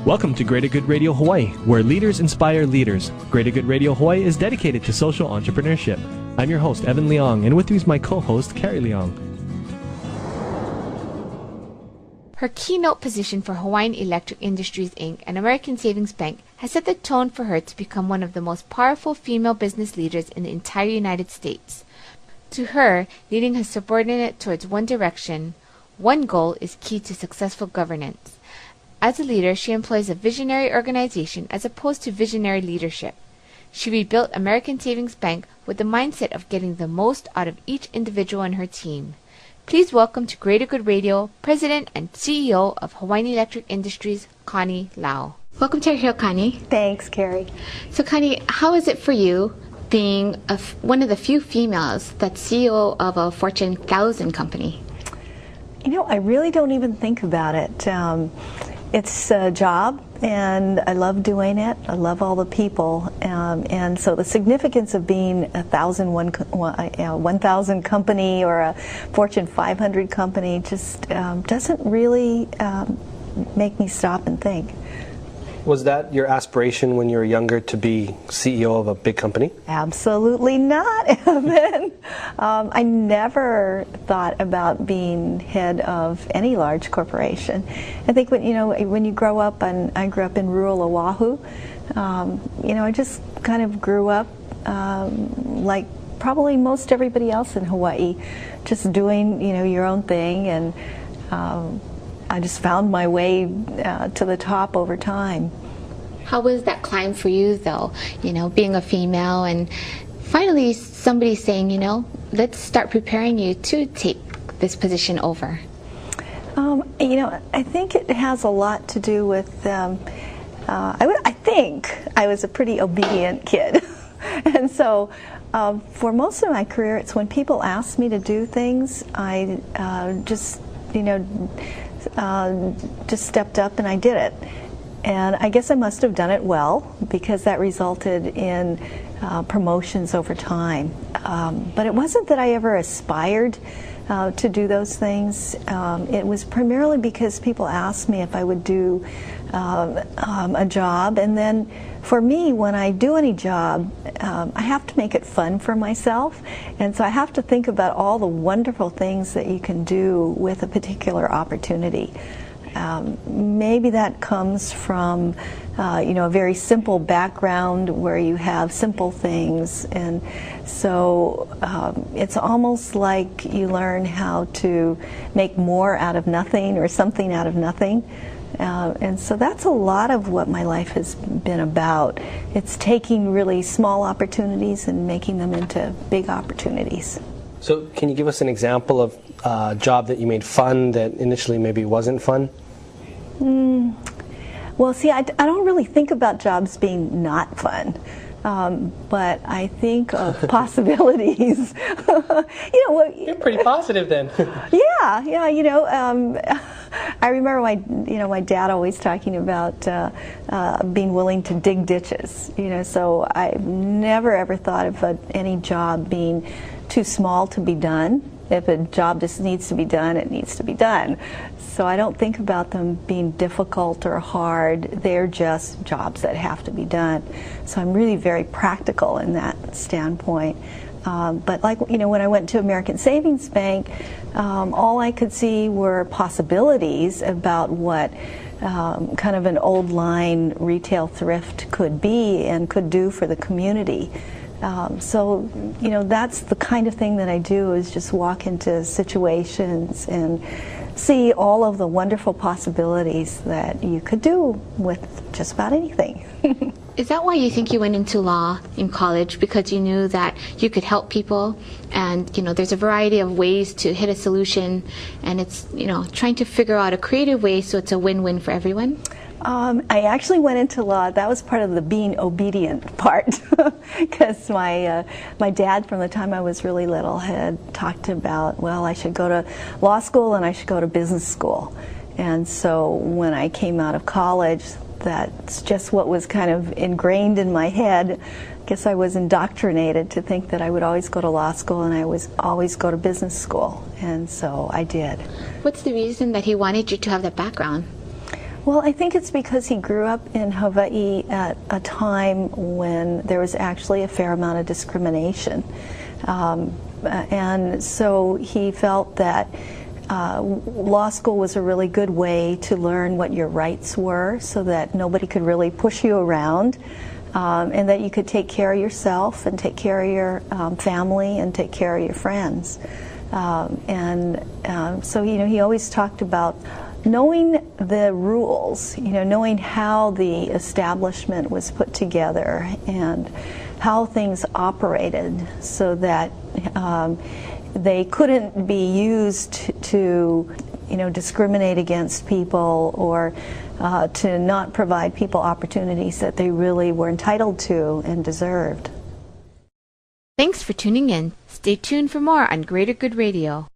Welcome to Greater Good Radio Hawaii, where leaders inspire leaders. Greater Good Radio Hawaii is dedicated to social entrepreneurship. I'm your host, Evan Leong, and with me is my co-host, Carrie Leong. Her keynote position for Hawaiian Electric Industries Inc. and American Savings Bank has set the tone for her to become one of the most powerful female business leaders in the entire United States. To her, leading her subordinate towards one direction, one goal is key to successful governance. As a leader, she employs a visionary organization as opposed to visionary leadership. She rebuilt American Savings Bank with the mindset of getting the most out of each individual in her team. Please welcome to Greater Good Radio, President and CEO of Hawaiian Electric Industries, Connie Lau. Welcome to our show, Connie. Thanks, Carrie. So, Connie, how is it for you being one of the few females that's CEO of a Fortune 1000 company? You know, I really don't even think about it. It's a job, and I love doing it. I love all the people, and so the significance of being a 1,000 company or a Fortune 500 company just doesn't really make me stop and think. Was that your aspiration when you were younger, to be CEO of a big company? Absolutely not, Evan. I never thought about being head of any large corporation. I think when you grow up, and I grew up in rural Oahu, I just kind of grew up like probably most everybody else in Hawaii, just doing your own thing, and I just found my way to the top over time. How was that climb for you, though? Being a female, and finally somebody saying, let's start preparing you to take this position over. I think it has a lot to do with. I think I was a pretty obedient kid, and so. For most of my career, it's when people ask me to do things, I just stepped up and I did it. And I guess I must have done it well, because that resulted in promotions over time. But it wasn't that I ever aspired to do those things. It was primarily because people asked me if I would do a job, and then for me, when I do any job, I have to make it fun for myself, and so I have to think about all the wonderful things that you can do with a particular opportunity. Maybe that comes from a very simple background where you have simple things, and so it's almost like you learn how to make more out of nothing, or something out of nothing. And so that's a lot of what my life has been about. It's taking really small opportunities and making them into big opportunities. So can you give us an example of a job that you made fun that initially maybe wasn't fun? Well, see, I don't really think about jobs being not fun. But I think of possibilities. You're pretty positive then. Yeah. I remember my dad always talking about being willing to dig ditches. So I've never ever thought of any job being too small to be done. If a job just needs to be done, it needs to be done. So I don't think about them being difficult or hard. They're just jobs that have to be done. So I'm really very practical in that standpoint. But when I went to American Savings Bank, all I could see were possibilities about what kind of an old line retail thrift could be and could do for the community. So that's the kind of thing that I do, is just walk into situations and see all of the wonderful possibilities that you could do with just about anything. Is that why you think you went into law in college? Because you knew that you could help people, and there's a variety of ways to hit a solution, and it's trying to figure out a creative way so it's a win-win for everyone? I actually went into law. That was part of the being obedient part, because my dad, from the time I was really little, had talked about, well, I should go to law school and I should go to business school. And so when I came out of college, that's just what was kind of ingrained in my head. I guess I was indoctrinated to think that I would always go to law school and I would always go to business school, and so I did. What's the reason that he wanted you to have that background? Well, I think it's because he grew up in Hawaii at a time when there was actually a fair amount of discrimination. And so he felt that law school was a really good way to learn what your rights were so that nobody could really push you around, and that you could take care of yourself and take care of your family and take care of your friends. So, he always talked about knowing the rules, knowing how the establishment was put together and how things operated so that they couldn't be used to, discriminate against people or to not provide people opportunities that they really were entitled to and deserved. Thanks for tuning in. Stay tuned for more on Greater Good Radio.